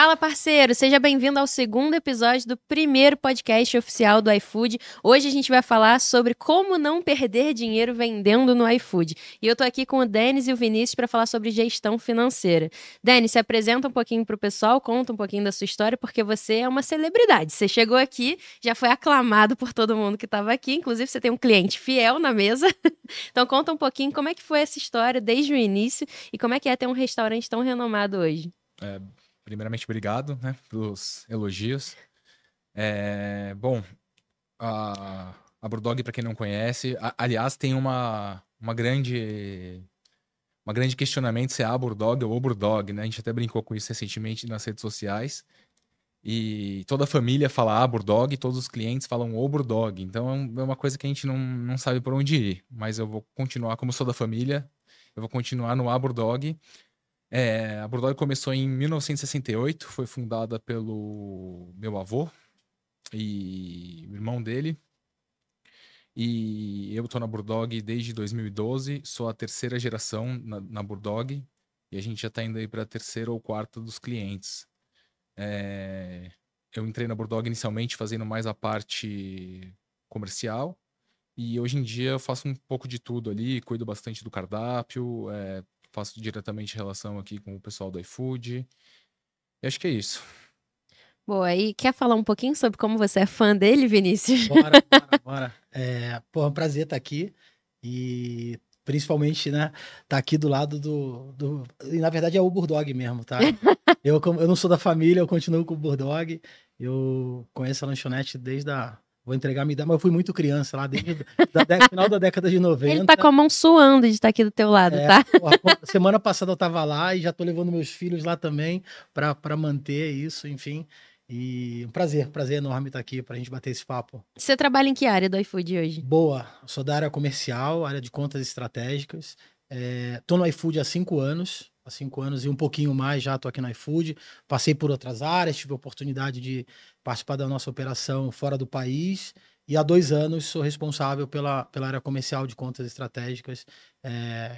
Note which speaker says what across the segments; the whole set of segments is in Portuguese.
Speaker 1: Fala, parceiro! Seja bem-vindo ao segundo episódio do primeiro podcast oficial do iFood. Hoje a gente vai falar sobre como não perder dinheiro vendendo no iFood. E eu tô aqui com o Denis e o Vinícius para falar sobre gestão financeira. Denis, se apresenta um pouquinho pro pessoal, conta um pouquinho da sua história, porque você é uma celebridade. Você chegou aqui, já foi aclamado por todo mundo que estava aqui, inclusive você tem um cliente fiel na mesa. Então conta um pouquinho como é que foi essa história desde o início e como é que é ter um restaurante tão renomado hoje.
Speaker 2: Primeiramente, obrigado, né, pelos elogios. Bom, a Brewdog, para quem não conhece, aliás, tem uma grande questionamento se é a Brewdog ou o Brewdog, né? A gente até brincou com isso recentemente nas redes sociais. E toda a família fala Brewdog, todos os clientes falam o Brewdog. Então é uma coisa que a gente não sabe por onde ir. Mas eu vou continuar, como sou da família, eu vou continuar no Brewdog. A Brewdog começou em 1968, foi fundada pelo meu avô e o irmão dele. E eu tô na Brewdog desde 2012, sou a terceira geração na Brewdog, e a gente já tá indo aí para a terceira ou quarta dos clientes. Eu entrei na Brewdog inicialmente fazendo mais a parte comercial, e hoje em dia eu faço um pouco de tudo ali, cuido bastante do cardápio, faço diretamente relação aqui com o pessoal do iFood. E acho que é isso.
Speaker 1: Boa, e quer falar um pouquinho sobre como você é fã dele, Vinícius?
Speaker 3: Bora. É um prazer estar aqui e principalmente, né, tá aqui do lado e na verdade é o Brewdog mesmo, tá? Eu não sou da família, eu continuo com o Brewdog. Eu conheço a lanchonete vou entregar a minha idade, mas eu fui muito criança lá, desde final da década de 90.
Speaker 1: Ele tá com a mão suando de estar aqui do teu lado, tá?
Speaker 3: Semana passada eu tava lá e já tô levando meus filhos lá também para manter isso, enfim. E um prazer enorme estar aqui pra gente bater esse papo.
Speaker 1: Você trabalha em que área do iFood hoje?
Speaker 3: Boa, sou da área comercial, área de contas estratégicas. Tô no iFood há 5 anos, e um pouquinho mais já tô aqui no iFood. Passei por outras áreas, tive a oportunidade de participar da nossa operação fora do país. E há 2 anos sou responsável pela área comercial de contas estratégicas,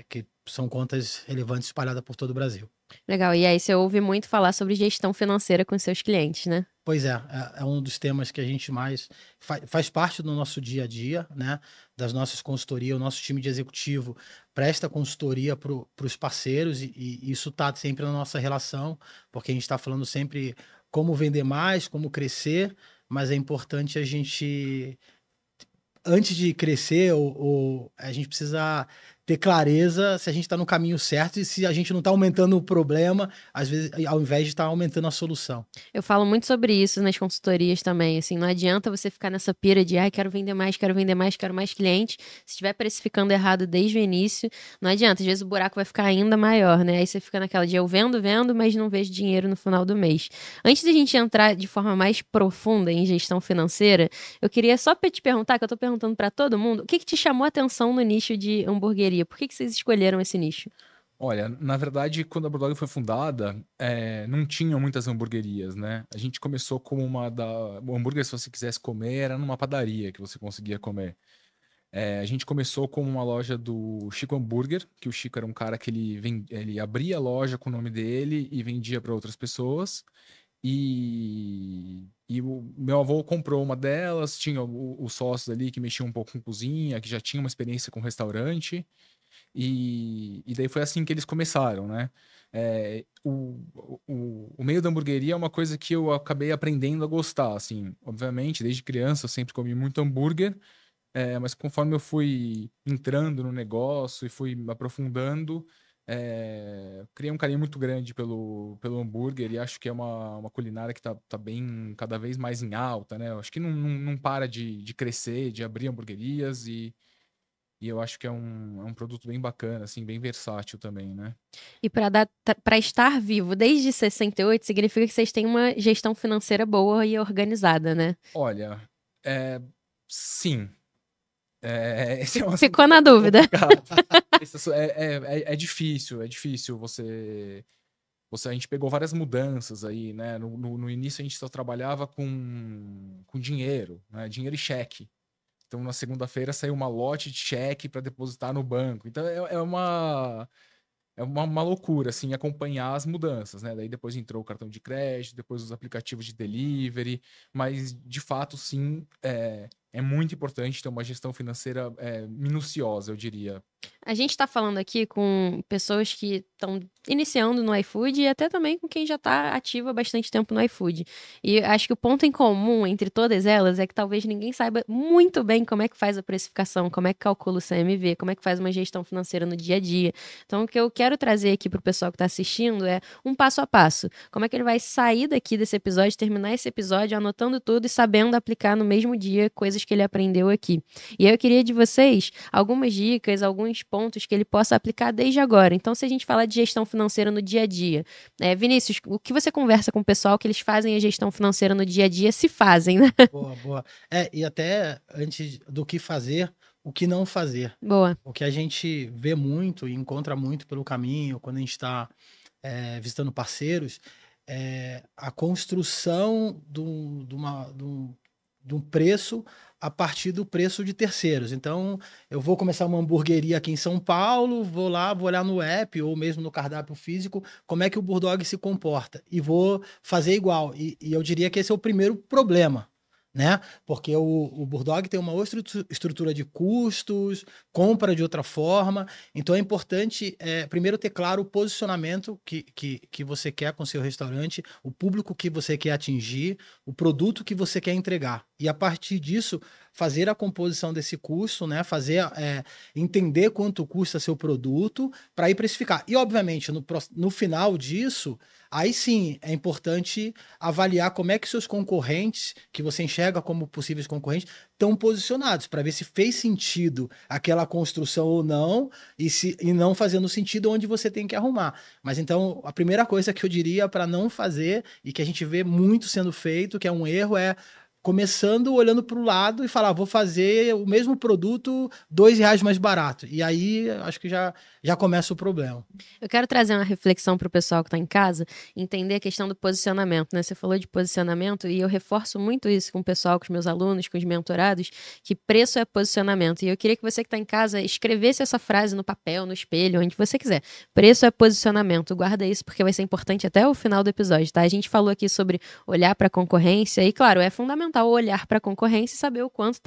Speaker 3: que são contas relevantes espalhadas por todo o Brasil.
Speaker 1: Legal, e aí você ouve muito falar sobre gestão financeira com seus clientes, né?
Speaker 3: Pois é um dos temas que a gente mais faz parte do nosso dia a dia, né? Das nossas consultorias, o nosso time de executivo presta consultoria para os parceiros e isso está sempre na nossa relação, porque a gente está falando sempre como vender mais, como crescer, mas é importante a gente, antes de crescer, a gente precisa ter clareza se a gente está no caminho certo e se a gente não está aumentando o problema, às vezes, ao invés de estar aumentando a solução.
Speaker 1: Eu falo muito sobre isso nas consultorias também, assim, não adianta você ficar nessa pira de, quero vender mais, quero mais clientes, se estiver precificando errado desde o início, não adianta, às vezes o buraco vai ficar ainda maior, né, aí você fica naquela de eu vendo, mas não vejo dinheiro no final do mês. Antes da gente entrar de forma mais profunda em gestão financeira, eu queria só te perguntar, que eu tô perguntando para todo mundo, o que te chamou a atenção no nicho de hamburgueria? Por que vocês escolheram esse nicho?
Speaker 2: Olha, na verdade, quando a Brewdog foi fundada, não tinham muitas hamburguerias, né? A gente começou como o hambúrguer, se você quisesse comer, era numa padaria que você conseguia comer. A gente começou como uma loja do Chico Hambúrguer, que o Chico era um cara que ele abria a loja com o nome dele e vendia para outras pessoas. E o meu avô comprou uma delas, tinha os sócios ali que mexiam um pouco com cozinha, que já tinham uma experiência com restaurante. E daí foi assim que eles começaram, né? O meio da hamburgueria é uma coisa que eu acabei aprendendo a gostar, assim. Obviamente, desde criança eu sempre comi muito hambúrguer, mas conforme eu fui entrando no negócio e fui me aprofundando, criei um carinho muito grande pelo hambúrguer e acho que é uma culinária que tá bem, cada vez mais em alta, né? Eu acho que não para de crescer, de abrir hamburguerias e eu acho que é um produto bem bacana, assim, bem versátil também, né?
Speaker 1: E para estar vivo desde 68, significa que vocês têm uma gestão financeira boa e organizada, né?
Speaker 2: Olha, sim. Esse é um
Speaker 1: Ficou na dúvida.
Speaker 2: É difícil a gente pegou várias mudanças aí, né? No início a gente só trabalhava com dinheiro, né? Dinheiro e cheque. Então, na segunda-feira saiu uma lote de cheque para depositar no banco. Então, é uma loucura, assim, acompanhar as mudanças, né? Daí depois entrou o cartão de crédito, depois os aplicativos de delivery, mas de fato, sim, é muito importante ter uma gestão financeira minuciosa, eu diria.
Speaker 1: A gente está falando aqui com pessoas que estão iniciando no iFood e até também com quem já está ativo há bastante tempo no iFood. E acho que o ponto em comum entre todas elas é que talvez ninguém saiba muito bem como é que faz a precificação, como é que calcula o CMV, como é que faz uma gestão financeira no dia a dia. Então, o que eu quero trazer aqui para o pessoal que está assistindo é um passo a passo. Como é que ele vai sair daqui desse episódio, terminar esse episódio anotando tudo e sabendo aplicar no mesmo dia coisas que ele aprendeu aqui. E eu queria de vocês algumas dicas, alguns pontos que ele possa aplicar desde agora. Então, se a gente falar de gestão financeira no dia a dia, Vinícius, o que você conversa com o pessoal que eles fazem a gestão financeira no dia a dia, se fazem, né?
Speaker 3: Boa, boa. E até antes do que fazer, o que não fazer.
Speaker 1: Boa.
Speaker 3: O que a gente vê muito e encontra muito pelo caminho, quando a gente está visitando parceiros, é a construção de um preço a partir do preço de terceiros. Então, eu vou começar uma hamburgueria aqui em São Paulo, vou lá, vou olhar no app ou mesmo no cardápio físico, como é que o Burdog se comporta e vou fazer igual. E eu diria que esse é o primeiro problema, né? Porque o Burdog tem uma outra estrutura de custos, compra de outra forma. Então é importante, primeiro, ter claro o posicionamento que você quer com o seu restaurante, o público que você quer atingir, o produto que você quer entregar. E a partir disso, fazer a composição desse custo, né? Entender quanto custa seu produto para ir precificar. E, obviamente, no final disso, aí sim é importante avaliar como é que seus concorrentes, que você enxerga como possíveis concorrentes, estão posicionados, para ver se fez sentido aquela construção ou não, e não fazendo sentido onde você tem que arrumar. Mas então, a primeira coisa que eu diria para não fazer, e que a gente vê muito sendo feito, que é um erro, é começando olhando para o lado e falar, vou fazer o mesmo produto R$ 2 mais barato. E aí, acho que já começa o problema.
Speaker 1: Eu quero trazer uma reflexão para o pessoal que está em casa, entender a questão do posicionamento, né? Você falou de posicionamento e eu reforço muito isso com o pessoal, com os meus alunos, com os mentorados, que preço é posicionamento. E eu queria que você que está em casa escrevesse essa frase no papel, no espelho, onde você quiser. Preço é posicionamento. Guarda isso porque vai ser importante até o final do episódio, tá? A gente falou aqui sobre olhar para a concorrência e, claro, é fundamental olhar para a concorrência e saber o quanto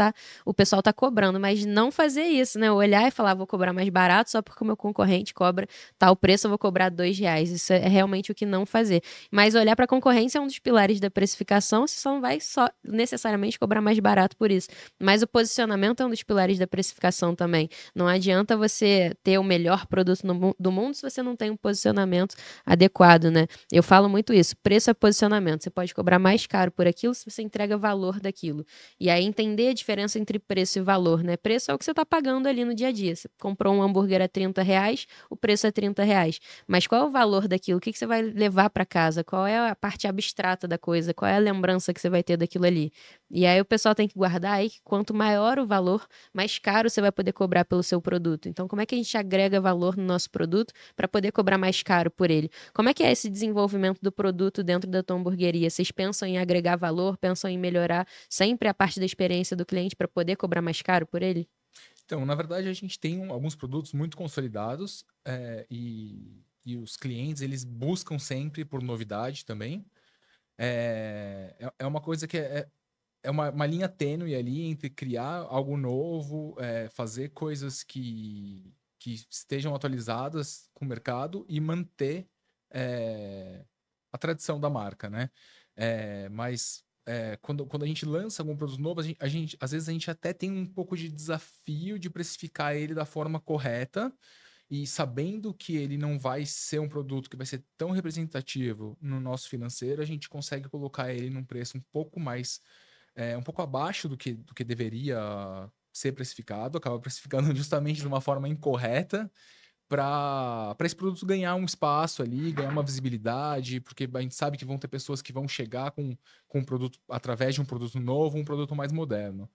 Speaker 1: o pessoal está cobrando, mas não fazer isso, né? Olhar e falar, vou cobrar mais barato só porque o meu concorrente cobra tal preço, eu vou cobrar R$ 2. Isso é realmente o que não fazer. Mas olhar para a concorrência é um dos pilares da precificação, você só não vai só necessariamente cobrar mais barato por isso. Mas o posicionamento é um dos pilares da precificação também. Não adianta você ter o melhor produto do mundo se você não tem um posicionamento adequado, né? Eu falo muito isso. Preço é posicionamento. Você pode cobrar mais caro por aquilo se você entrega valor daquilo. E aí entender a diferença entre preço e valor, né? Preço é o que você está pagando ali no dia a dia. Você comprou um hambúrguer a R$ 30, o preço é R$ 30. Mas qual é o valor daquilo? O que você vai levar para casa? Qual é a parte abstrata da coisa? Qual é a lembrança que você vai ter daquilo ali? E aí o pessoal tem que guardar aí que quanto maior o valor, mais caro você vai poder cobrar pelo seu produto. Então, como é que a gente agrega valor no nosso produto para poder cobrar mais caro por ele? Como é que é esse desenvolvimento do produto dentro da tua hamburgueria? Vocês pensam em agregar valor, pensam em melhorar sempre a parte da experiência do cliente para poder cobrar mais caro por ele?
Speaker 2: Então, na verdade, a gente tem alguns produtos muito consolidados e os clientes, eles buscam sempre por novidade também. É uma coisa que é uma linha tênue ali entre criar algo novo, fazer coisas que estejam atualizadas com o mercado e manter a tradição da marca, né? Quando a gente lança algum produto novo, às vezes a gente até tem um pouco de desafio de precificar ele da forma correta e sabendo que ele não vai ser um produto que vai ser tão representativo no nosso financeiro, a gente consegue colocar ele num preço um pouco mais, um pouco abaixo do que deveria ser precificado, acaba precificando justamente de uma forma incorreta, para esse produto ganhar um espaço ali, ganhar uma visibilidade, porque a gente sabe que vão ter pessoas que vão chegar com um produto através de um produto novo, um produto mais moderno.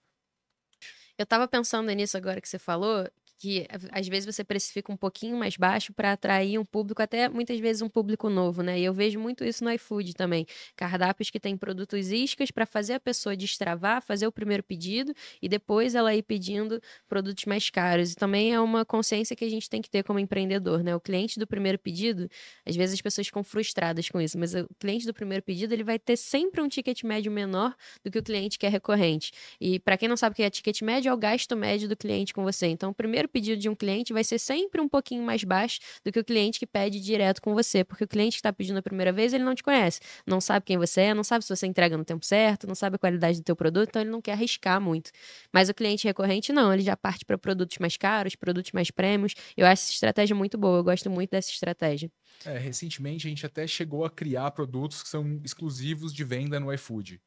Speaker 1: Eu estava pensando nisso agora que você falou, que às vezes você precifica um pouquinho mais baixo para atrair um público, até muitas vezes um público novo, né? E eu vejo muito isso no iFood também. Cardápios que têm produtos iscas para fazer a pessoa destravar, fazer o primeiro pedido e depois ela ir pedindo produtos mais caros. E também é uma consciência que a gente tem que ter como empreendedor, né? O cliente do primeiro pedido, às vezes as pessoas ficam frustradas com isso, mas o cliente do primeiro pedido, ele vai ter sempre um ticket médio menor do que o cliente que é recorrente. E para quem não sabe o que é ticket médio, é o gasto médio do cliente com você. Então, o primeiro pedido de um cliente vai ser sempre um pouquinho mais baixo do que o cliente que pede direto com você, porque o cliente que está pedindo a primeira vez, ele não te conhece, não sabe quem você é, não sabe se você entrega no tempo certo, não sabe a qualidade do teu produto, então ele não quer arriscar muito. Mas o cliente recorrente, não, ele já parte para produtos mais caros, produtos mais premiums. Eu acho essa estratégia muito boa, eu gosto muito dessa estratégia.
Speaker 2: Recentemente a gente até chegou a criar produtos que são exclusivos de venda no iFood.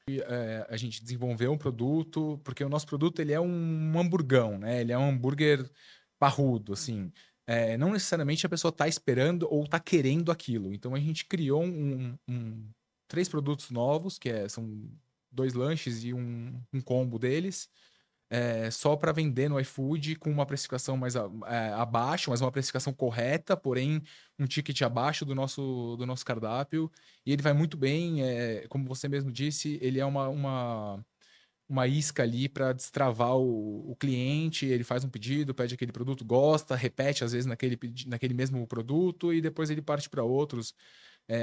Speaker 2: A gente desenvolveu um produto, porque o nosso produto ele é um hamburgão, né? Ele é um hambúrguer parrudo, assim. Não necessariamente a pessoa está esperando ou está querendo aquilo. Então a gente criou 3 produtos novos, são 2 lanches e um combo deles. Só para vender no iFood com uma precificação mais abaixo, mas uma precificação correta, porém um ticket abaixo do nosso cardápio. E ele vai muito bem, como você mesmo disse, ele é uma isca ali para destravar o cliente. Ele faz um pedido, pede aquele produto, gosta, repete às vezes naquele mesmo produto e depois ele parte para outros.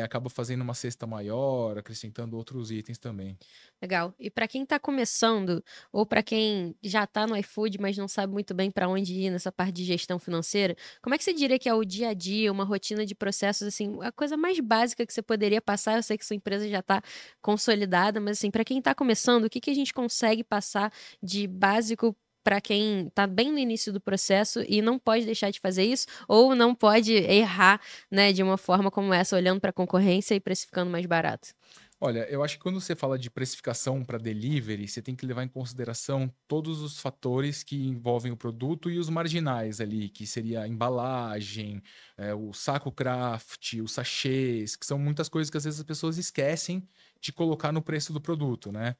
Speaker 2: Acaba fazendo uma cesta maior, acrescentando outros itens também.
Speaker 1: Legal. E para quem está começando, ou para quem já está no iFood, mas não sabe muito bem para onde ir nessa parte de gestão financeira, como é que você diria que é o dia a dia, uma rotina de processos, assim, a coisa mais básica que você poderia passar? Eu sei que sua empresa já está consolidada, mas assim, para quem está começando, o que a gente consegue passar de básico para quem está bem no início do processo e não pode deixar de fazer isso, ou não pode errar, né, de uma forma como essa, olhando para a concorrência e precificando mais barato?
Speaker 2: Olha, eu acho que quando você fala de precificação para delivery, você tem que levar em consideração todos os fatores que envolvem o produto e os marginais ali, que seria a embalagem, o saco craft, os sachês, que são muitas coisas que às vezes as pessoas esquecem de colocar no preço do produto, né?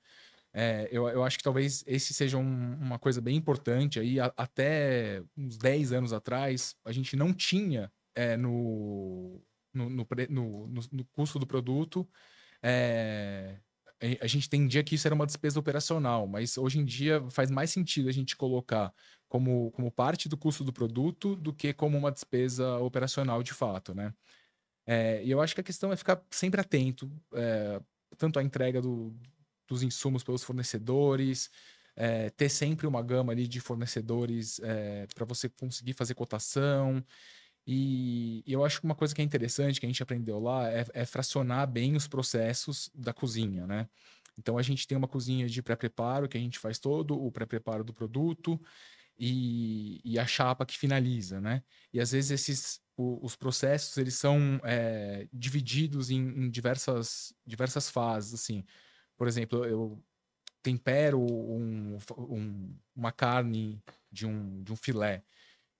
Speaker 2: Eu acho que talvez esse seja uma coisa bem importante. Aí, até uns 10 anos atrás, a gente não tinha no custo do produto. A gente entendia que isso era uma despesa operacional, mas hoje em dia faz mais sentido a gente colocar como parte do custo do produto do que como uma despesa operacional de fato, né? E eu acho que a questão é ficar sempre atento, tanto à entrega dos insumos pelos fornecedores, ter sempre uma gama ali de fornecedores para você conseguir fazer cotação. E eu acho que uma coisa que é interessante, que a gente aprendeu lá, é fracionar bem os processos da cozinha, né? Então, a gente tem uma cozinha de pré-preparo, que a gente faz todo o pré-preparo do produto e a chapa que finaliza, né? E, às vezes, os processos, eles são divididos em diversas fases, assim. Por exemplo, eu tempero uma carne de um filé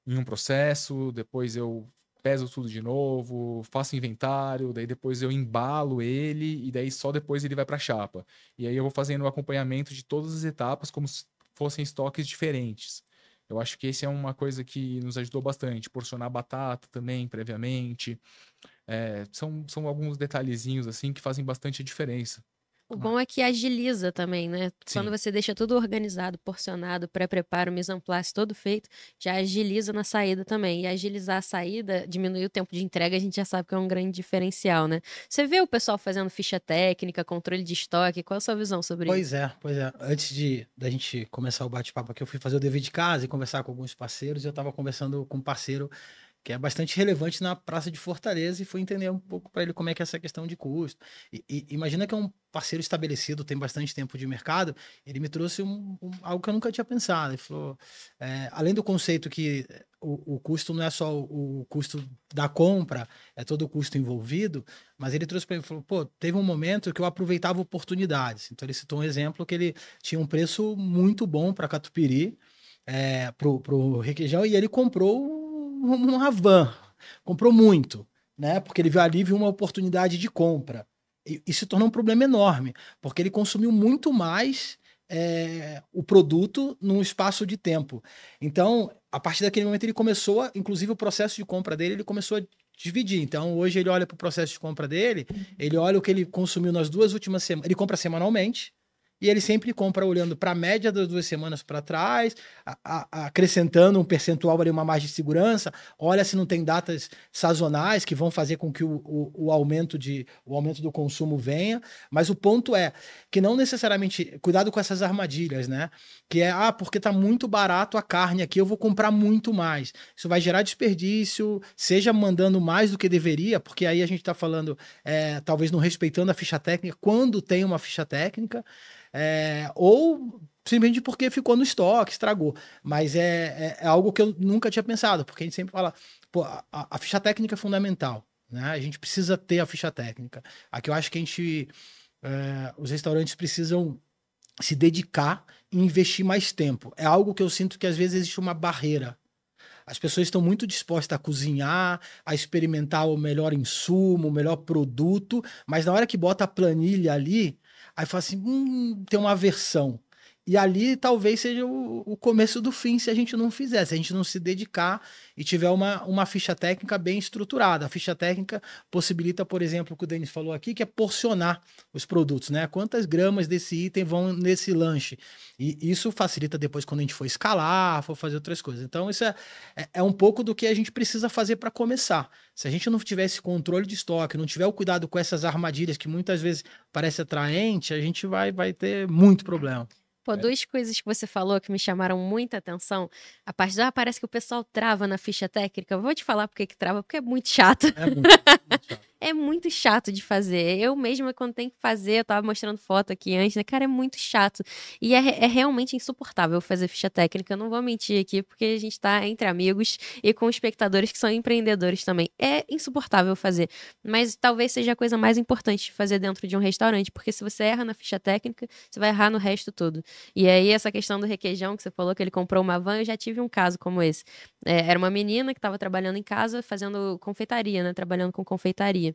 Speaker 2: em um processo, depois eu peso tudo de novo, faço inventário, daí depois eu embalo ele e daí só depois ele vai para a chapa. E aí eu vou fazendo o acompanhamento de todas as etapas como se fossem estoques diferentes. Eu acho que esse é uma coisa que nos ajudou bastante. Porcionar batata também, previamente. São alguns detalhezinhos assim que fazem bastante diferença.
Speaker 1: O bom é que agiliza também, né? Quando
Speaker 2: Sim.
Speaker 1: você deixa tudo organizado, porcionado, pré-preparo, mise en place, todo feito, já agiliza na saída também. E agilizar a saída, diminuir o tempo de entrega, a gente já sabe que é um grande diferencial, né? Você vê o pessoal fazendo ficha técnica, controle de estoque, qual a sua visão sobre isso?
Speaker 3: Pois é. Antes da gente começar o bate-papo aqui, eu fui fazer o dever de casa e conversar com alguns parceiros. Eu estava conversando com um parceiro que é bastante relevante na Praça de Fortaleza e fui entender um pouco para ele como é que é essa questão de custo. E imagina que é um parceiro estabelecido, tem bastante tempo de mercado, ele me trouxe algo que eu nunca tinha pensado. Ele falou, além do conceito que o custo não é só o custo da compra, é todo o custo envolvido, mas ele trouxe para mim, falou, pô, teve um momento que eu aproveitava oportunidades. Então ele citou um exemplo que ele tinha um preço muito bom para catupiry, pro requeijão, e ele comprou uma van, comprou muito, né? Porque ele viu ali uma oportunidade de compra. E se tornou um problema enorme, porque ele consumiu muito mais o produto num espaço de tempo. Então, a partir daquele momento ele começou, inclusive o processo de compra dele, ele começou a dividir. Então, hoje ele olha para o processo de compra dele, ele olha o que ele consumiu nas 2 últimas semanas, ele compra semanalmente, e ele sempre compra olhando para a média das 2 semanas para trás, acrescentando um percentual ali, uma margem de segurança, olha se não tem datas sazonais que vão fazer com que o aumento do consumo venha. Mas o ponto é que não necessariamente, cuidado com essas armadilhas, né? Que é, porque tá muito barato a carne aqui, eu vou comprar muito mais. Isso vai gerar desperdício, seja mandando mais do que deveria, porque aí a gente tá falando, talvez não respeitando a ficha técnica, quando tem uma ficha técnica, ou simplesmente porque ficou no estoque, estragou. Mas é algo que eu nunca tinha pensado, porque a gente sempre fala, pô, a ficha técnica é fundamental, né? A gente precisa ter a ficha técnica. Aqui eu acho que os restaurantes precisam se dedicar e investir mais tempo. É algo que eu sinto que às vezes existe uma barreira. As pessoas estão muito dispostas a cozinhar, a experimentar o melhor insumo, o melhor produto, mas na hora que bota a planilha ali, aí fala assim, tem uma aversão. E ali talvez seja o começo do fim se a gente não fizer, se a gente não se dedicar e tiver uma ficha técnica bem estruturada. A ficha técnica possibilita, por exemplo, o que o Denis falou aqui, que é porcionar os produtos, né? Quantas gramas desse item vão nesse lanche? E isso facilita depois quando a gente for escalar, for fazer outras coisas. Então isso é um pouco do que a gente precisa fazer para começar. Se a gente não tiver esse controle de estoque, não tiver o cuidado com essas armadilhas que muitas vezes parece atraente, a gente vai ter muito problema.
Speaker 1: Pô, 2 coisas que você falou que me chamaram muita atenção. A parte parece que o pessoal trava na ficha técnica. Eu vou te falar por que trava, porque é muito chato.
Speaker 3: É muito chato.
Speaker 1: É muito chato de fazer. Eu mesma, quando tenho que fazer, eu tava mostrando foto aqui antes, né? Cara, é muito chato. E é realmente insuportável fazer ficha técnica. Eu não vou mentir aqui, porque a gente tá entre amigos e com espectadores que são empreendedores também. É insuportável fazer. Mas talvez seja a coisa mais importante de fazer dentro de um restaurante, porque se você erra na ficha técnica, você vai errar no resto todo. E aí, essa questão do requeijão, que você falou que ele comprou uma van, eu já tive um caso como esse. Era uma menina que estava trabalhando em casa, fazendo confeitaria, né? Trabalhando com confeitaria.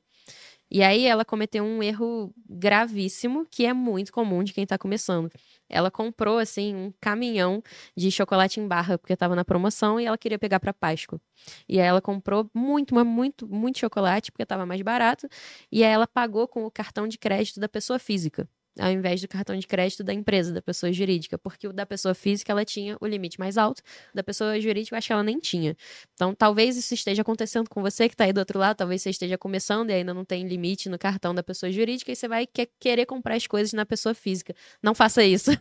Speaker 1: E aí ela cometeu um erro gravíssimo, que é muito comum de quem está começando. Ela comprou, assim, um caminhão de chocolate em barra, porque estava na promoção, e ela queria pegar para Páscoa. E aí ela comprou muito, mas muito, muito chocolate, porque estava mais barato, e aí ela pagou com o cartão de crédito da pessoa física, ao invés do cartão de crédito da empresa, da pessoa jurídica, porque o da pessoa física ela tinha o limite mais alto, da pessoa jurídica eu acho que ela nem tinha. Então talvez isso esteja acontecendo com você que está aí do outro lado, talvez você esteja começando e ainda não tem limite no cartão da pessoa jurídica e você vai querer comprar as coisas na pessoa física. Não faça isso.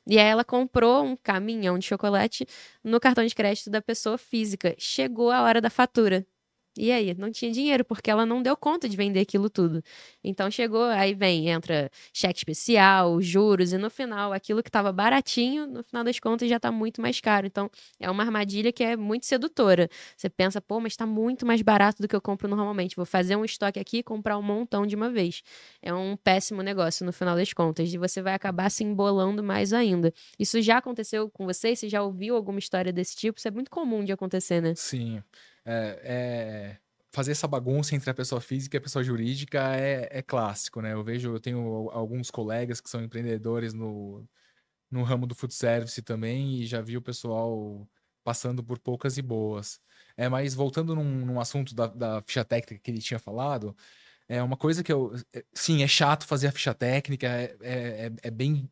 Speaker 1: E aí ela comprou um caminhão de chocolate no cartão de crédito da pessoa física. Chegou a hora da fatura. E aí, não tinha dinheiro, porque ela não deu conta de vender aquilo tudo. Então chegou, aí entra cheque especial, juros, e no final, aquilo que estava baratinho, no final das contas já está muito mais caro. Então, é uma armadilha que é muito sedutora. Você pensa, pô, mas está muito mais barato do que eu compro normalmente. Vou fazer um estoque aqui e comprar um montão de uma vez. É um péssimo negócio, no final das contas, e você vai acabar se embolando mais ainda. Isso já aconteceu com você? Você já ouviu alguma história desse tipo? Isso é muito comum de acontecer, né?
Speaker 2: Sim. Fazer essa bagunça entre a pessoa física e a pessoa jurídica é clássico, né? Eu tenho alguns colegas que são empreendedores no ramo do food service também e já vi o pessoal passando por poucas e boas. Mas voltando num assunto da ficha técnica que ele tinha falado, é uma coisa que sim, é chato fazer a ficha técnica, é bem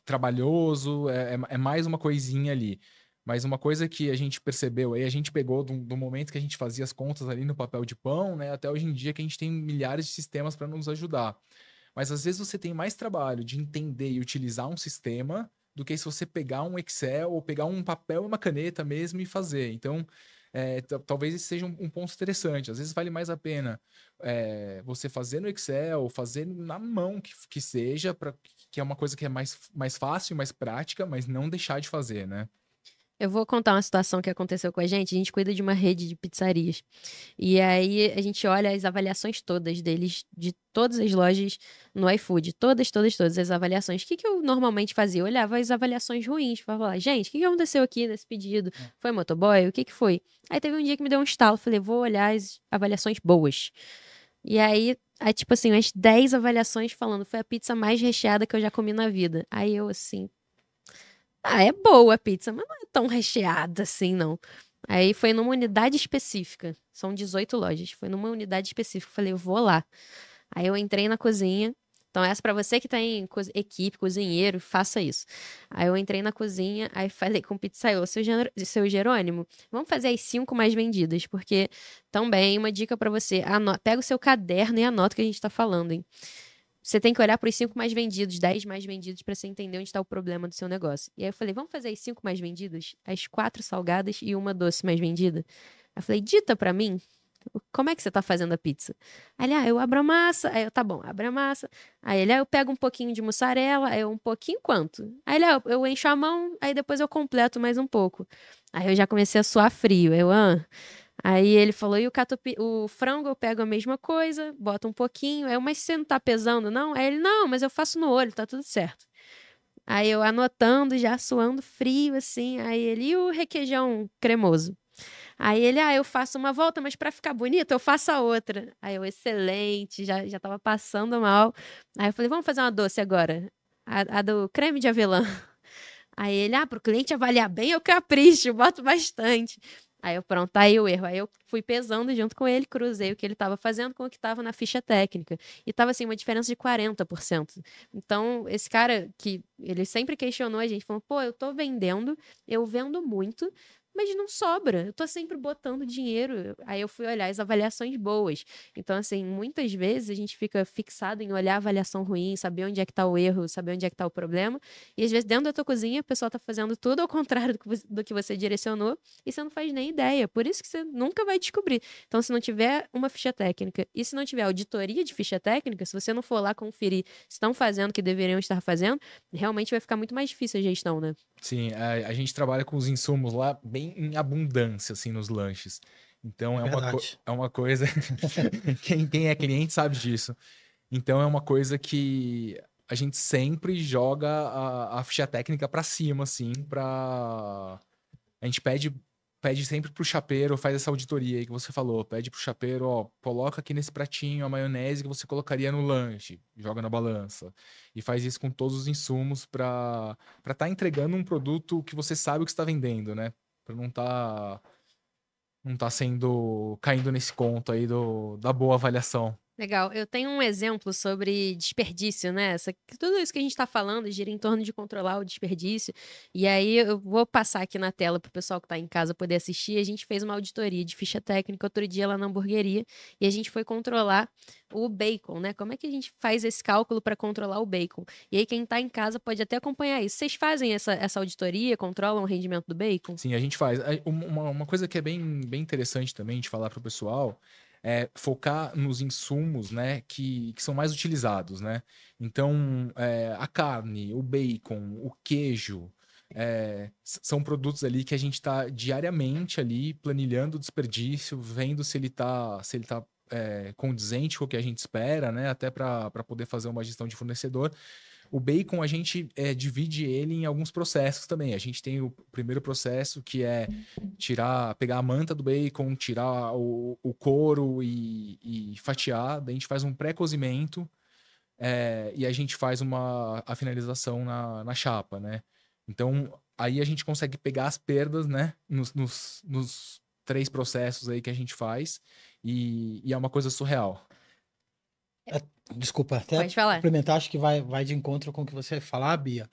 Speaker 2: trabalhoso, é mais uma coisinha ali. Mas uma coisa que a gente percebeu aí, a gente pegou do momento que a gente fazia as contas ali no papel de pão, né, até hoje em dia que a gente tem milhares de sistemas para nos ajudar. Mas às vezes você tem mais trabalho de entender e utilizar um sistema do que se você pegar um Excel ou pegar um papel e uma caneta mesmo e fazer. Então, talvez esse seja um ponto interessante. Às vezes vale mais a pena você fazer no Excel, fazer na mão que seja, que é uma coisa que é mais fácil, mais prática, mas não deixar de fazer, né?
Speaker 1: Eu vou contar uma situação que aconteceu com a gente. A gente cuida de uma rede de pizzarias. E aí a gente olha as avaliações todas deles, de todas as lojas no iFood. Todas as avaliações. O que eu normalmente fazia? Eu olhava as avaliações ruins para falar, gente, o que aconteceu aqui nesse pedido? Foi motoboy? O que foi? Aí teve um dia que me deu um estalo. Falei, vou olhar as avaliações boas. E aí Aí, tipo assim, umas 10 avaliações falando, foi a pizza mais recheada que eu já comi na vida. Aí eu assim, é boa a pizza, mas não é tão recheada assim, não. Aí foi numa unidade específica, são 18 lojas, foi numa unidade específica, eu falei, eu vou lá. Aí eu entrei na cozinha. Então, essa pra você que tem equipe, cozinheiro, faça isso. Aí eu entrei na cozinha, aí falei com o pizzaiolo, seu Jerônimo, vamos fazer as 5 mais vendidas, porque também uma dica pra você, pega o seu caderno e anota o que a gente tá falando, hein? Você tem que olhar para os 5 mais vendidos, 10 mais vendidos, pra você entender onde tá o problema do seu negócio. E aí eu falei, vamos fazer as 5 mais vendidas? As 4 salgadas e uma doce mais vendida? Aí eu falei, dita pra mim, como é que você tá fazendo a pizza? Aí ele, eu abro a massa. Aí eu, tá bom, abro a massa. Aí ele, eu pego um pouquinho de mussarela. Aí eu, um pouquinho quanto? Aí ele, eu encho a mão, aí depois eu completo mais um pouco. Aí eu já comecei a suar frio. Aí ele falou, e o frango eu pego a mesma coisa, boto um pouquinho. Aí eu, mas você não tá pesando, não? Aí ele, não, mas eu faço no olho, tá tudo certo. Aí eu anotando, já suando frio, assim. Aí ele, e o requeijão cremoso? Aí ele, eu faço uma volta, mas pra ficar bonito, eu faço a outra. Aí eu, excelente, já tava passando mal. Aí eu falei, vamos fazer uma doce agora. A do creme de avelã. Aí ele, pro cliente avaliar bem, eu capricho, boto bastante. Aí eu, pronto, tá aí o erro. Aí eu fui pesando junto com ele, cruzei o que ele estava fazendo com o que estava na ficha técnica. E tava assim, uma diferença de 40%. Então, esse cara que ele sempre questionou a gente, falou, pô, eu tô vendendo, eu vendo muito, mas não sobra. Eu tô sempre botando dinheiro. Aí eu fui olhar as avaliações boas. Então, assim, muitas vezes a gente fica fixado em olhar a avaliação ruim, saber onde é que tá o erro, saber onde é que tá o problema. E às vezes dentro da tua cozinha, o pessoal tá fazendo tudo ao contrário do que você direcionou e você não faz nem ideia. Por isso que você nunca vai descobrir. Então, se não tiver uma ficha técnica e se não tiver auditoria de ficha técnica, se você não for lá conferir se estão fazendo o que deveriam estar fazendo, realmente vai ficar muito mais difícil a gestão, né?
Speaker 2: Sim, a gente trabalha com os insumos lá bem em abundância, assim, nos lanches. Então é uma coisa. Quem é cliente sabe disso. Então é uma coisa que a gente sempre joga a ficha técnica pra cima, assim, pra. A gente pede sempre pro chapeiro, faz essa auditoria aí que você falou, pede pro chapeiro, coloca aqui nesse pratinho a maionese que você colocaria no lanche, joga na balança. E faz isso com todos os insumos para estar entregando um produto que você sabe o que está vendendo, né? Para não tá sendo caindo nesse conto aí da boa avaliação.
Speaker 1: Legal. Eu tenho um exemplo sobre desperdício, né? Tudo isso que a gente está falando gira em torno de controlar o desperdício. E aí eu vou passar aqui na tela para o pessoal que está em casa poder assistir. A gente fez uma auditoria de ficha técnica outro dia lá na hamburgueria e a gente foi controlar o bacon, né? Como é que a gente faz esse cálculo para controlar o bacon? E aí quem está em casa pode até acompanhar isso. Vocês fazem essa auditoria, controlam o rendimento do bacon?
Speaker 2: Sim, a gente faz. Uma coisa que é bem interessante também de falar para o pessoal é focar nos insumos, né, que são mais utilizados, né? Então, a carne, o bacon, o queijo, são produtos ali que a gente está diariamente ali planilhando o desperdício, vendo se ele tá condizente com o que a gente espera, né? Até para poder fazer uma gestão de fornecedor. O bacon, a gente divide ele em alguns processos também. A gente tem o primeiro processo, que é pegar a manta do bacon, tirar o couro e fatiar. Daí a gente faz um pré-cozimento e a gente faz a finalização na chapa, né? Então, aí a gente consegue pegar as perdas, né? Nos 3 processos aí que a gente faz e é uma coisa surreal.
Speaker 3: Desculpa, até
Speaker 1: Pode falar.
Speaker 3: complementar, acho que vai de encontro com o que você falar, Bia,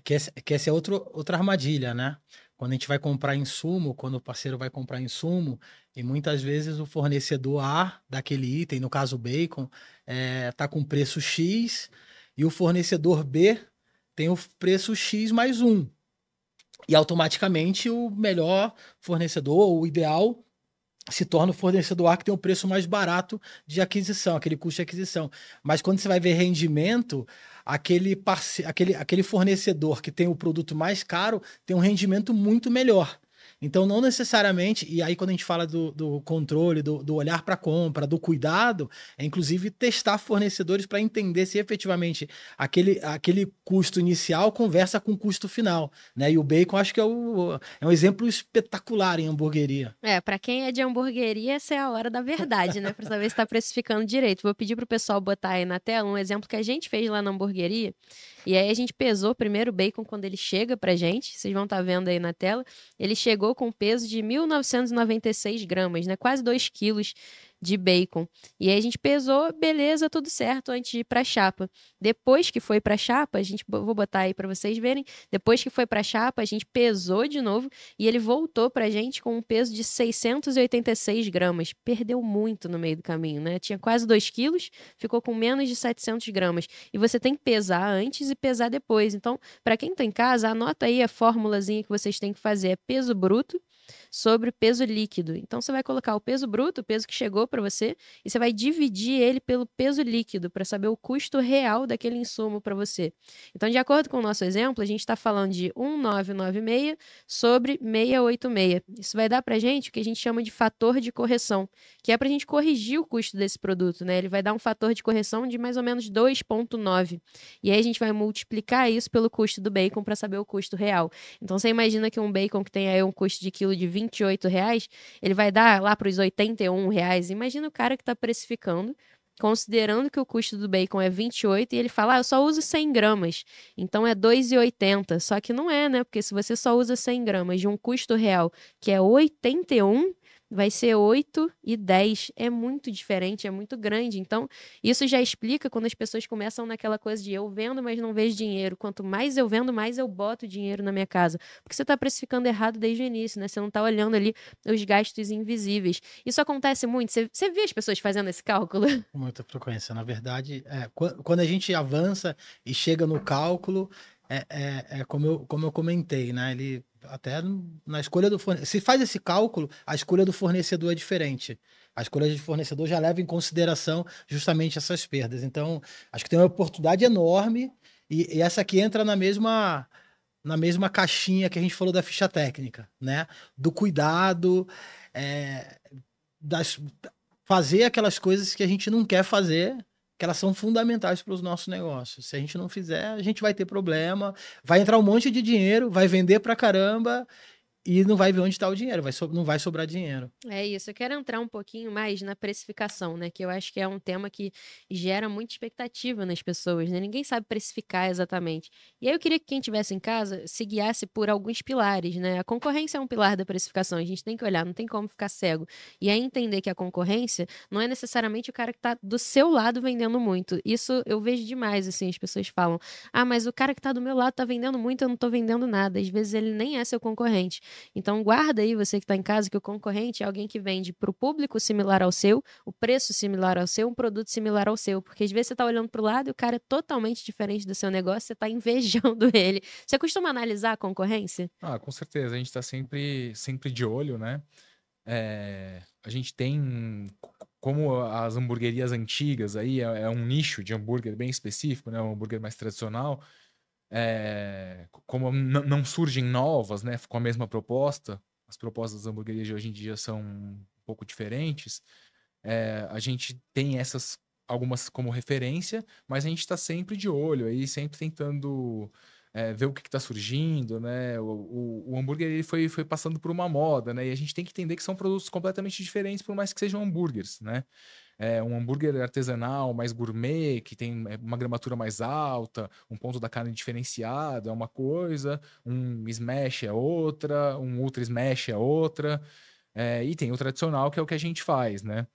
Speaker 3: que essa é outra armadilha, né? Quando a gente vai comprar insumo, quando o parceiro vai comprar insumo, e muitas vezes o fornecedor A daquele item, no caso o bacon, tá com preço X, e o fornecedor B tem o preço X mais 1. E automaticamente o melhor fornecedor, o ideal, se torna o fornecedor A que tem o preço mais barato de aquisição, aquele custo de aquisição. Mas quando você vai ver rendimento, aquele fornecedor que tem o produto mais caro tem um rendimento muito melhor. Então, não necessariamente, e aí quando a gente fala do controle, do olhar para a compra, do cuidado, é inclusive testar fornecedores para entender se efetivamente aquele custo inicial conversa com o custo final, né? E o bacon acho que é um exemplo espetacular em hamburgueria.
Speaker 1: Para quem é de hamburgueria, essa é a hora da verdade, né? Para saber se está precificando direito. Vou pedir pro pessoal botar aí na tela um exemplo que a gente fez lá na hamburgueria. E aí a gente pesou primeiro o bacon quando ele chega pra gente. Vocês vão estar vendo aí na tela. Ele chegou com peso de 1.996 gramas, né? Quase 2 quilos de bacon. E aí a gente pesou, beleza, tudo certo, antes de ir pra chapa. Depois que foi pra chapa, vou botar aí para vocês verem. Depois que foi pra chapa, a gente pesou de novo e ele voltou pra gente com um peso de 686 gramas. Perdeu muito no meio do caminho, né? Tinha quase 2 quilos, ficou com menos de 700 gramas. E você tem que pesar antes e pesar depois. Então, para quem tá em casa, anota aí a formulazinha que vocês têm que fazer. É peso bruto sobre peso líquido. Então, você vai colocar o peso bruto, o peso que chegou para você, e você vai dividir ele pelo peso líquido para saber o custo real daquele insumo para você. Então, de acordo com o nosso exemplo, a gente está falando de 1.996 sobre 686. Isso vai dar para a gente o que a gente chama de fator de correção, que é para a gente corrigir o custo desse produto, né? Ele vai dar um fator de correção de mais ou menos 2,9. E aí a gente vai multiplicar isso pelo custo do bacon para saber o custo real. Então, você imagina que um bacon que tem aí um custo de quilo de R$ 28, ele vai dar lá para os R$ 81. Imagina o cara que está precificando, considerando que o custo do bacon é 28 e ele fala, eu só uso 100 gramas, então é 2,80. Só que não é, né? Porque se você só usa 100 gramas de um custo real que é 81, vai ser 8,10. É muito diferente, é muito grande. Então, isso já explica quando as pessoas começam naquela coisa de eu vendo, mas não vejo dinheiro. Quanto mais eu vendo, mais eu boto dinheiro na minha casa. Porque você está precificando errado desde o início, né? Você não está olhando ali os gastos invisíveis. Isso acontece muito. Você vê as pessoas fazendo esse cálculo?
Speaker 3: Com muita frequência. Na verdade, quando a gente avança e chega no cálculo, como eu comentei, né? Ele até na escolha do fornecedor. Se faz esse cálculo, a escolha do fornecedor é diferente. A escolha de fornecedor já leva em consideração justamente essas perdas. Então, acho que tem uma oportunidade enorme, e essa aqui entra na mesma caixinha que a gente falou da ficha técnica, né? Do cuidado, é, das fazer aquelas coisas que a gente não quer fazer, que elas são fundamentais para os nossos negócios. Se a gente não fizer, a gente vai ter problema, vai entrar um monte de dinheiro, vai vender para caramba e não vai ver onde está o dinheiro, não vai sobrar dinheiro.
Speaker 1: É isso, eu quero entrar um pouquinho mais na precificação, né? Que eu acho que é um tema que gera muita expectativa nas pessoas, né? Ninguém sabe precificar exatamente. E aí eu queria que quem estivesse em casa se guiasse por alguns pilares, né? A concorrência é um pilar da precificação, a gente tem que olhar, não tem como ficar cego. E aí entender que a concorrência não é necessariamente o cara que está do seu lado vendendo muito. Isso eu vejo demais, assim, as pessoas falam, mas o cara que está do meu lado está vendendo muito, eu não estou vendendo nada. Às vezes ele nem é seu concorrente. Então, guarda aí, você que está em casa, que o concorrente é alguém que vende para o público similar ao seu, o preço similar ao seu, um produto similar ao seu. Porque às vezes você está olhando para o lado e o cara é totalmente diferente do seu negócio, você está invejando ele. Você costuma analisar a concorrência?
Speaker 2: Com certeza. A gente está sempre de olho, né? A gente tem, como as hamburguerias antigas aí, é um nicho de hambúrguer bem específico, né? Um hambúrguer mais tradicional. Como não surgem novas, né, com a mesma proposta, as propostas das hamburguerias de hoje em dia são um pouco diferentes, a gente tem essas algumas como referência, mas a gente está sempre de olho aí, sempre tentando ver o que está surgindo, né? O hambúrguer ele foi passando por uma moda, né? E a gente tem que entender que são produtos completamente diferentes, por mais que sejam hambúrgueres, né? Um hambúrguer artesanal, mais gourmet, que tem uma gramatura mais alta, um ponto da carne diferenciado é uma coisa, um smash é outra, um ultra smash é outra, e tem o tradicional, que é o que a gente faz, né?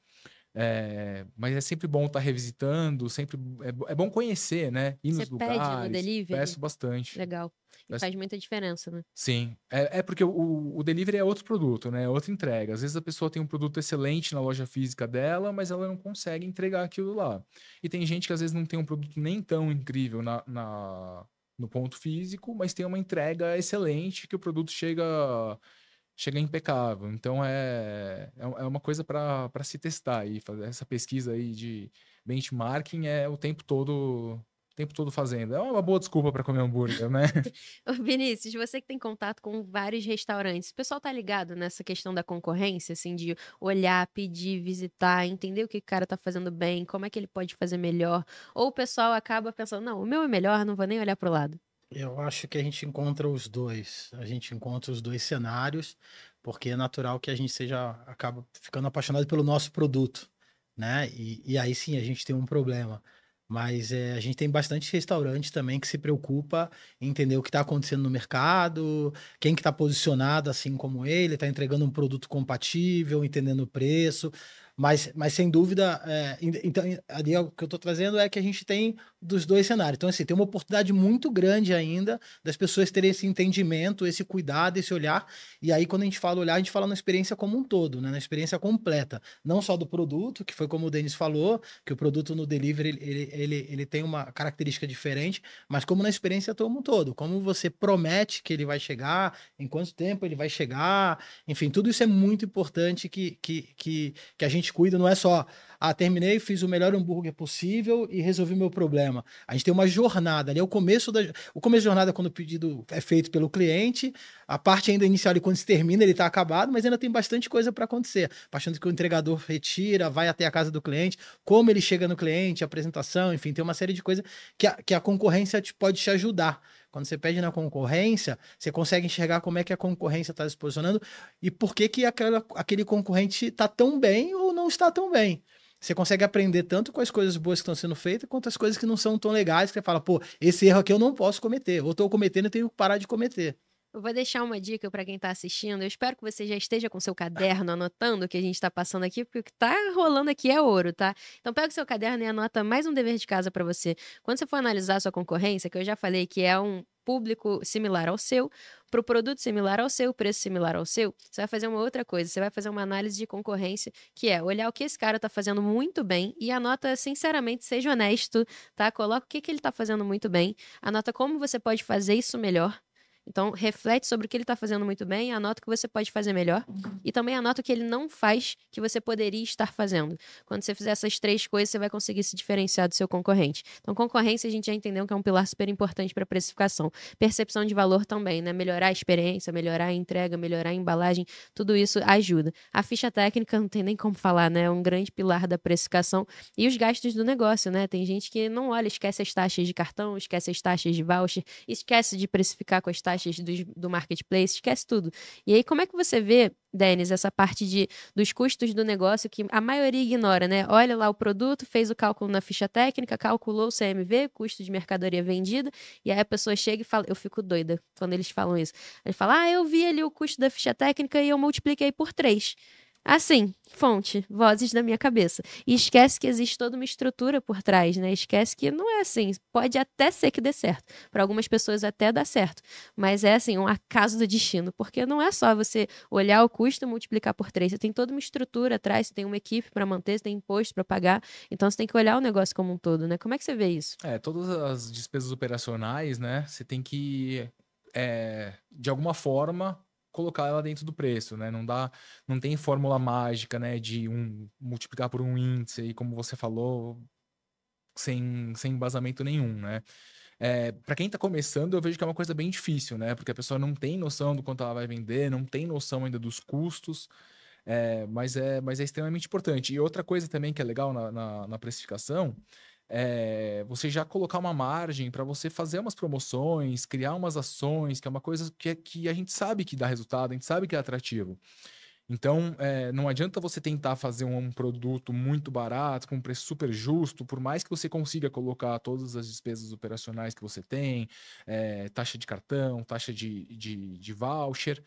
Speaker 2: Mas é sempre bom estar revisitando, sempre é bom conhecer, né? Ir nos
Speaker 1: Você pede no
Speaker 2: lugares,
Speaker 1: delivery?
Speaker 2: peço bastante.
Speaker 1: Legal. E faz muita diferença, né?
Speaker 2: Sim, porque o delivery é outro produto, né? É outra entrega. Às vezes a pessoa tem um produto excelente na loja física dela, mas ela não consegue entregar aquilo lá. E tem gente que às vezes não tem um produto nem tão incrível no ponto físico, mas tem uma entrega excelente que o produto chega impecável. Então é uma coisa para se testar e fazer essa pesquisa aí de benchmarking o tempo todo tempo todo fazendo. É uma boa desculpa para comer hambúrguer, né?
Speaker 1: Ô, Vinícius, você que tem contato com vários restaurantes, o pessoal tá ligado nessa questão da concorrência, assim, de olhar, pedir, visitar, entender o que o cara tá fazendo bem, como é que ele pode fazer melhor? Ou o pessoal acaba pensando, não, o meu é melhor, não vou nem olhar pro lado.
Speaker 3: Eu acho que a gente encontra os dois. A gente encontra os dois cenários, porque é natural que a gente seja, acaba ficando apaixonado pelo nosso produto, né? E aí sim a gente tem um problema. Mas a gente tem bastante restaurante também que se preocupa em entender o que está acontecendo no mercado, quem que está posicionado assim como ele, está entregando um produto compatível, entendendo o preço. Mas sem dúvida, então, ali o que eu estou trazendo é que a gente tem dos dois cenários. Então, assim, tem uma oportunidade muito grande ainda das pessoas terem esse entendimento, esse cuidado, esse olhar. E aí, quando a gente fala olhar, a gente fala na experiência como um todo, né? Na experiência completa. Não só do produto, que foi como o Denis falou, que o produto no delivery ele tem uma característica diferente, mas como na experiência como um todo. Como você promete que ele vai chegar, em quanto tempo ele vai chegar, enfim, tudo isso é muito importante que a gente cuida, não é só, terminei, fiz o melhor hambúrguer possível e resolvi meu problema. A gente tem uma jornada ali, é o começo da jornada quando o pedido é feito pelo cliente, a parte ainda inicial, quando se termina, ele está acabado, mas ainda tem bastante coisa para acontecer. A partir do que o entregador retira, vai até a casa do cliente, como ele chega no cliente, a apresentação, enfim, tem uma série de coisas que a concorrência pode te ajudar. Quando você pede na concorrência, você consegue enxergar como é que a concorrência está se posicionando e por que aquele concorrente está tão bem ou não está tão bem. Você consegue aprender tanto com as coisas boas que estão sendo feitas, quanto as coisas que não são tão legais, que você fala, pô, esse erro aqui eu não posso cometer, ou estou cometendo e tenho que parar de cometer.
Speaker 1: Eu vou deixar uma dica para quem está assistindo. Eu espero que você já esteja com seu caderno anotando o que a gente está passando aqui, porque o que está rolando aqui é ouro, tá? Então pega o seu caderno e anota mais um dever de casa para você. Quando você for analisar a sua concorrência, que eu já falei que é um público similar ao seu, para o produto similar ao seu, preço similar ao seu, você vai fazer uma outra coisa. Você vai fazer uma análise de concorrência, que é olhar o que esse cara está fazendo muito bem e anota sinceramente, seja honesto, tá? Coloca o que ele está fazendo muito bem, anota como você pode fazer isso melhor. Então, reflete sobre o que ele está fazendo muito bem, anota o que você pode fazer melhor e também anota o que ele não faz que você poderia estar fazendo. Quando você fizer essas 3 coisas, você vai conseguir se diferenciar do seu concorrente. Então, concorrência a gente já entendeu que é um pilar super importante para precificação. Percepção de valor também, né? Melhorar a experiência, melhorar a entrega, melhorar a embalagem, tudo isso ajuda. A ficha técnica não tem nem como falar, né? É um grande pilar da precificação e os gastos do negócio, né? Tem gente que não olha, esquece as taxas de cartão, esquece as taxas de voucher, esquece de precificar com as taxas do marketplace, esquece tudo. E aí, como é que você vê, Denis, essa parte dos custos do negócio que a maioria ignora, né? Olha lá o produto, fez o cálculo na ficha técnica, calculou o CMV, custo de mercadoria vendida, e aí a pessoa chega e fala, eu fico doida quando eles falam isso. Ele fala, eu vi ali o custo da ficha técnica e eu multipliquei por 3. Assim, fonte, vozes da minha cabeça. E esquece que existe toda uma estrutura por trás, né? Esquece que não é assim. Pode até ser que dê certo. Para algumas pessoas até dá certo. Mas é assim, um acaso do destino. Porque não é só você olhar o custo e multiplicar por 3. Você tem toda uma estrutura atrás, você tem uma equipe para manter, você tem imposto para pagar. Então você tem que olhar o negócio como um todo, né? Como é que você vê isso?
Speaker 2: Todas as despesas operacionais, né? Você tem que, de alguma forma, colocar ela dentro do preço, né? Não tem fórmula mágica, né? De multiplicar por um índice, e como você falou, sem embasamento nenhum, né? Para quem tá começando, eu vejo que é uma coisa bem difícil, né? Porque a pessoa não tem noção do quanto ela vai vender, não tem noção ainda dos custos, mas é extremamente importante. E outra coisa também que é legal na precificação você já colocar uma margem para você fazer umas promoções, criar umas ações, que é uma coisa que a gente sabe que dá resultado, a gente sabe que é atrativo. Então, não adianta você tentar fazer um produto muito barato, com um preço super justo, por mais que você consiga colocar todas as despesas operacionais que você tem, taxa de cartão, taxa de voucher,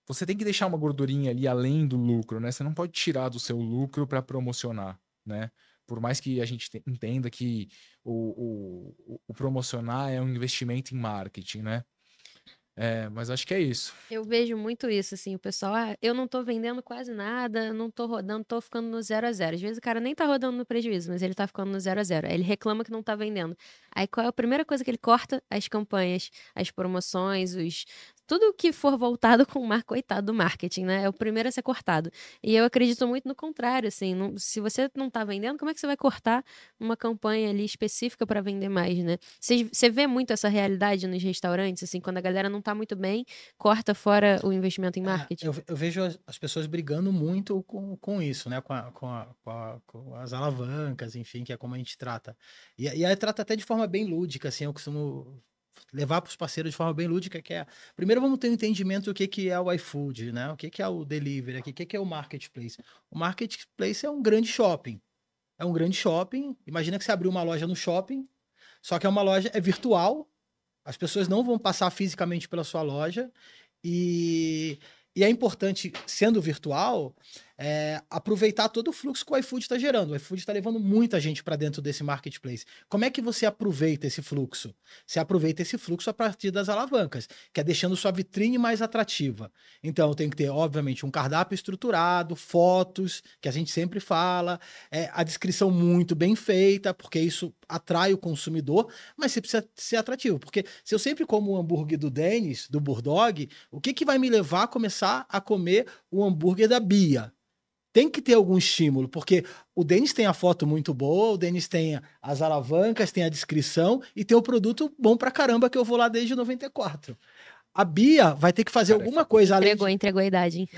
Speaker 2: você tem que deixar uma gordurinha ali além do lucro, né? Você não pode tirar do seu lucro para promocionar, né? Por mais que a gente entenda que o promocionar é um investimento em marketing, né? Mas acho que é isso.
Speaker 1: Eu vejo muito isso, assim, o pessoal, eu não tô vendendo quase nada, não tô rodando, tô ficando no 0 a 0. Às vezes o cara nem tá rodando no prejuízo, mas ele tá ficando no 0 a 0. Aí ele reclama que não tá vendendo. Aí qual é a primeira coisa que ele corta? As campanhas, as promoções, tudo que for voltado com o coitado do marketing, né? É o primeiro a ser cortado. E eu acredito muito no contrário, assim, se você não tá vendendo, como é que você vai cortar uma campanha ali específica para vender mais, né? Você vê muito essa realidade nos restaurantes, assim, quando a galera não tá muito bem, corta fora o investimento em marketing?
Speaker 3: Eu vejo as pessoas brigando muito com isso, né? Com as alavancas, enfim, que é como a gente trata. E aí trata até de forma bem lúdica, assim, eu costumo levar para os parceiros de forma bem lúdica, que é... Primeiro vamos ter um entendimento do que é o iFood, né? O que é o delivery, o que é o marketplace. O marketplace é um grande shopping. É um grande shopping. Imagina que você abriu uma loja no shopping, só que é uma loja virtual. As pessoas não vão passar fisicamente pela sua loja e, e é importante, sendo virtual, aproveitar todo o fluxo que o iFood está gerando. O iFood está levando muita gente para dentro desse marketplace. Como é que você aproveita esse fluxo? Você aproveita esse fluxo a partir das alavancas, que é deixando sua vitrine mais atrativa. Então, eu tenho que ter, obviamente, um cardápio estruturado, fotos, que a gente sempre fala, a descrição muito bem feita, porque isso atrai o consumidor, mas você precisa ser atrativo. Porque se eu sempre como o hambúrguer do Dennis, do Burdog, o que vai me levar a começar a comer o hambúrguer da Bia? Tem que ter algum estímulo, porque o Dennis tem a foto muito boa, o Dennis tem as alavancas, tem a descrição e tem o produto bom pra caramba que eu vou lá desde 94. A Bia vai ter que fazer alguma coisa além de...
Speaker 1: Entregou a idade, hein?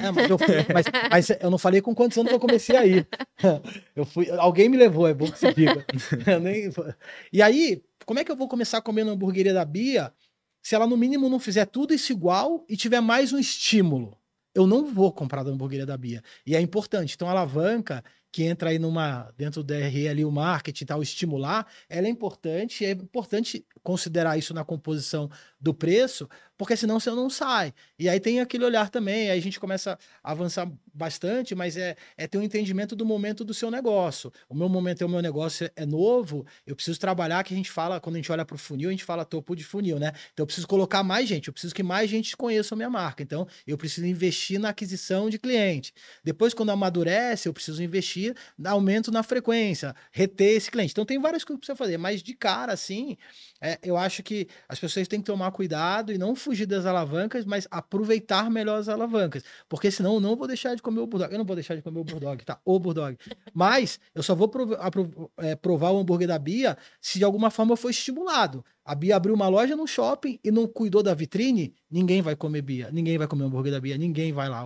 Speaker 3: Mas eu não falei com quantos anos eu comecei a ir. Alguém me levou, é bom que se diga. E aí, como é que eu vou começar a comer na hamburgueria da Bia se ela no mínimo não fizer tudo isso igual e tiver mais um estímulo? Eu não vou comprar da hamburgueria da Bia. E é importante. Então, a alavanca que entra aí dentro do DRE ali, o marketing e tal, estimular, ela é importante. E é importante considerar isso na composição do preço, porque senão você não sai. E aí tem aquele olhar também, aí a gente começa a avançar bastante, mas é ter um entendimento do momento do seu negócio. O meu momento o meu negócio é novo, eu preciso trabalhar, que a gente fala, quando a gente olha para o funil, a gente fala topo de funil, né? Então eu preciso colocar mais gente, eu preciso que mais gente conheça a minha marca. Então eu preciso investir na aquisição de cliente. Depois, quando amadurece, eu preciso investir no aumento na frequência, reter esse cliente. Então tem várias coisas que você fazer, mas de cara, assim, eu acho que as pessoas têm que tomar cuidado e não fugir das alavancas, mas aproveitar melhor as alavancas. Porque senão eu não vou deixar de comer o Burdog. Eu não vou deixar de comer o Burdog, tá? O Burdog. Mas eu só vou provar o hambúrguer da Bia se de alguma forma eu for estimulado. A Bia abriu uma loja no shopping e não cuidou da vitrine, ninguém vai comer Bia, ninguém vai comer o hambúrguer da Bia, ninguém vai lá.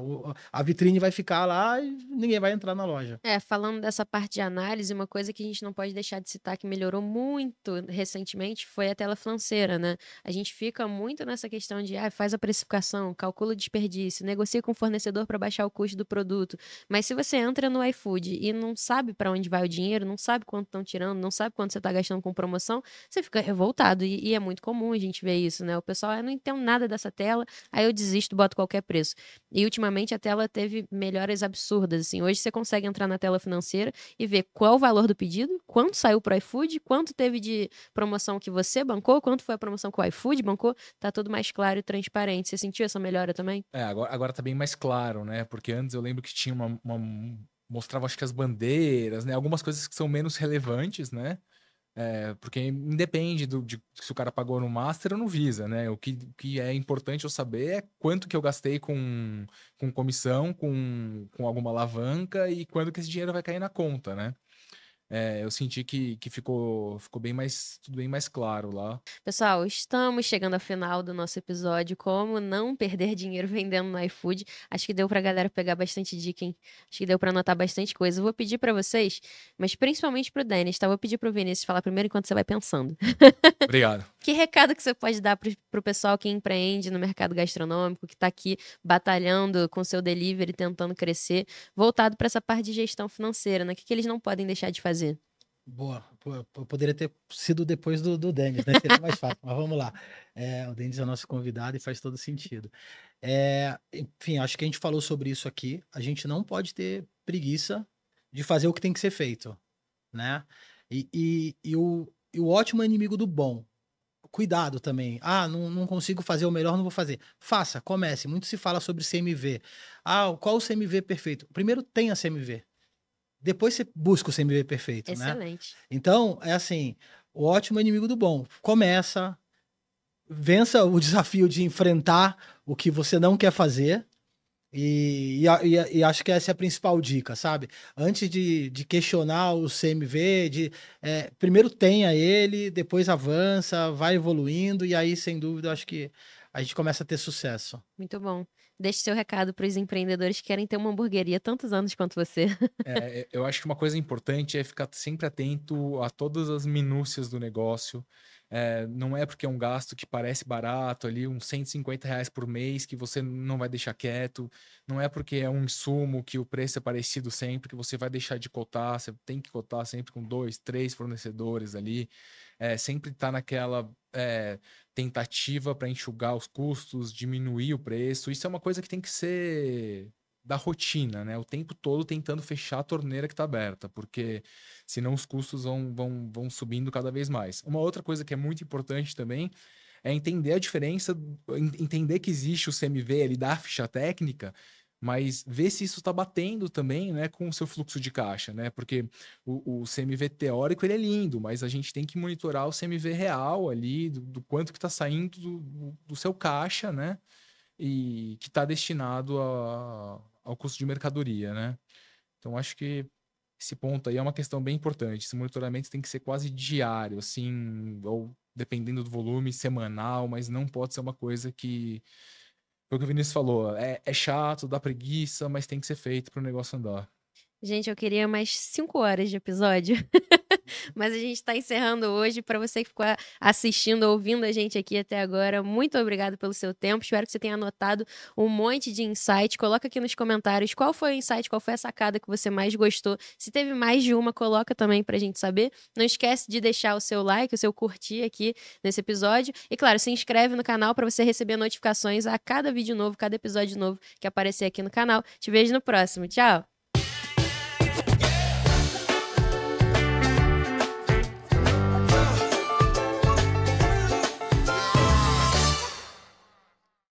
Speaker 3: A vitrine vai ficar lá e ninguém vai entrar na loja.
Speaker 1: Falando dessa parte de análise, uma coisa que a gente não pode deixar de citar que melhorou muito recentemente foi a tela financeira, né? A gente fica muito nessa questão de faz a precificação, calcula o desperdício, negocia com o fornecedor para baixar o custo do produto. Mas se você entra no iFood e não sabe para onde vai o dinheiro, não sabe quanto estão tirando, não sabe quanto você está gastando com promoção, você fica revoltado. E é muito comum a gente ver isso, né? O pessoal, eu não entendo nada dessa tela, aí eu desisto, boto qualquer preço. E ultimamente a tela teve melhoras absurdas, assim. Hoje você consegue entrar na tela financeira e ver qual o valor do pedido, quanto saiu pro iFood, quanto teve de promoção que você bancou, quanto foi a promoção que o iFood bancou, tá tudo mais claro e transparente. Você sentiu essa melhora também?
Speaker 2: Agora tá bem mais claro, né? Porque antes eu lembro que tinha mostrava, acho que as bandeiras, né? Algumas coisas que são menos relevantes, né? Porque independe de se o cara pagou no Master ou no Visa, né? O que é importante eu saber é quanto que eu gastei com comissão, com alguma alavanca e quando que esse dinheiro vai cair na conta, né? Eu senti que ficou tudo bem mais claro lá.
Speaker 1: Pessoal, estamos chegando ao final do nosso episódio, como não perder dinheiro vendendo no iFood. Acho que deu pra galera pegar bastante dica, hein? Acho que deu pra anotar bastante coisa. Eu vou pedir pra vocês, mas principalmente pro Dennis, tá? Vou pedir pro Vinícius falar primeiro enquanto você vai pensando.
Speaker 2: Obrigado.
Speaker 1: Que recado que você pode dar pro pessoal que empreende no mercado gastronômico, que tá aqui batalhando com seu delivery, tentando crescer, voltado para essa parte de gestão financeira, né? O que eles não podem deixar de fazer?
Speaker 3: Boa, eu poderia ter sido depois do Dennis, né? Seria mais fácil, mas vamos lá. O Dennis é o nosso convidado e faz todo sentido. Enfim, acho que a gente falou sobre isso aqui. A gente não pode ter preguiça de fazer o que tem que ser feito, né? E o ótimo é inimigo do bom. Cuidado também. Não consigo fazer o melhor, não vou fazer. Faça, comece. Muito se fala sobre CMV. Qual o CMV perfeito? Primeiro tenha CMV. Depois você busca o CMV perfeito,
Speaker 1: Excelente.
Speaker 3: Né? Então, é assim, o ótimo é inimigo do bom. Começa, vença o desafio de enfrentar o que você não quer fazer. E acho que essa é a principal dica, sabe? Antes de questionar o CMV, primeiro tenha ele, depois avança, vai evoluindo, e aí, sem dúvida, acho que a gente começa a ter sucesso.
Speaker 1: Muito bom. Deixe seu recado para os empreendedores que querem ter uma hamburgueria há tantos anos quanto você.
Speaker 2: Eu acho que uma coisa importante é ficar sempre atento a todas as minúcias do negócio. Não é porque é um gasto que parece barato ali, uns R$150 por mês, que você não vai deixar quieto. Não é porque é um insumo que o preço é parecido sempre, que você vai deixar de cotar. Você tem que cotar sempre com 2, 3 fornecedores ali. Sempre tá naquela tentativa para enxugar os custos, diminuir o preço. Isso é uma coisa que tem que ser da rotina, né? O tempo todo tentando fechar a torneira que está aberta, porque senão os custos vão subindo cada vez mais. Uma outra coisa que é muito importante também é entender a diferença, entender que existe o CMV ali da ficha técnica, mas ver se isso está batendo também, né, com o seu fluxo de caixa, né? Porque o CMV teórico ele é lindo, mas a gente tem que monitorar o CMV real ali, do quanto que está saindo do seu caixa, né? E que está destinado ao custo de mercadoria, né? Então, acho que esse ponto aí é uma questão bem importante. Esse monitoramento tem que ser quase diário, assim, ou dependendo do volume, semanal, mas não pode ser uma coisa que, foi o que o Vinícius falou, é chato, dá preguiça, mas tem que ser feito para o negócio andar.
Speaker 1: Gente, eu queria mais 5 horas de episódio, mas a gente está encerrando hoje. Para você que ficou assistindo, ouvindo a gente aqui até agora, muito obrigado pelo seu tempo. Espero que você tenha anotado um monte de insight. Coloca aqui nos comentários qual foi o insight, qual foi a sacada que você mais gostou. Se teve mais de uma, coloca também para a gente saber. Não esquece de deixar o seu like, o seu curtir aqui nesse episódio. E claro, se inscreve no canal para você receber notificações a cada vídeo novo, cada episódio novo que aparecer aqui no canal. Te vejo no próximo. Tchau!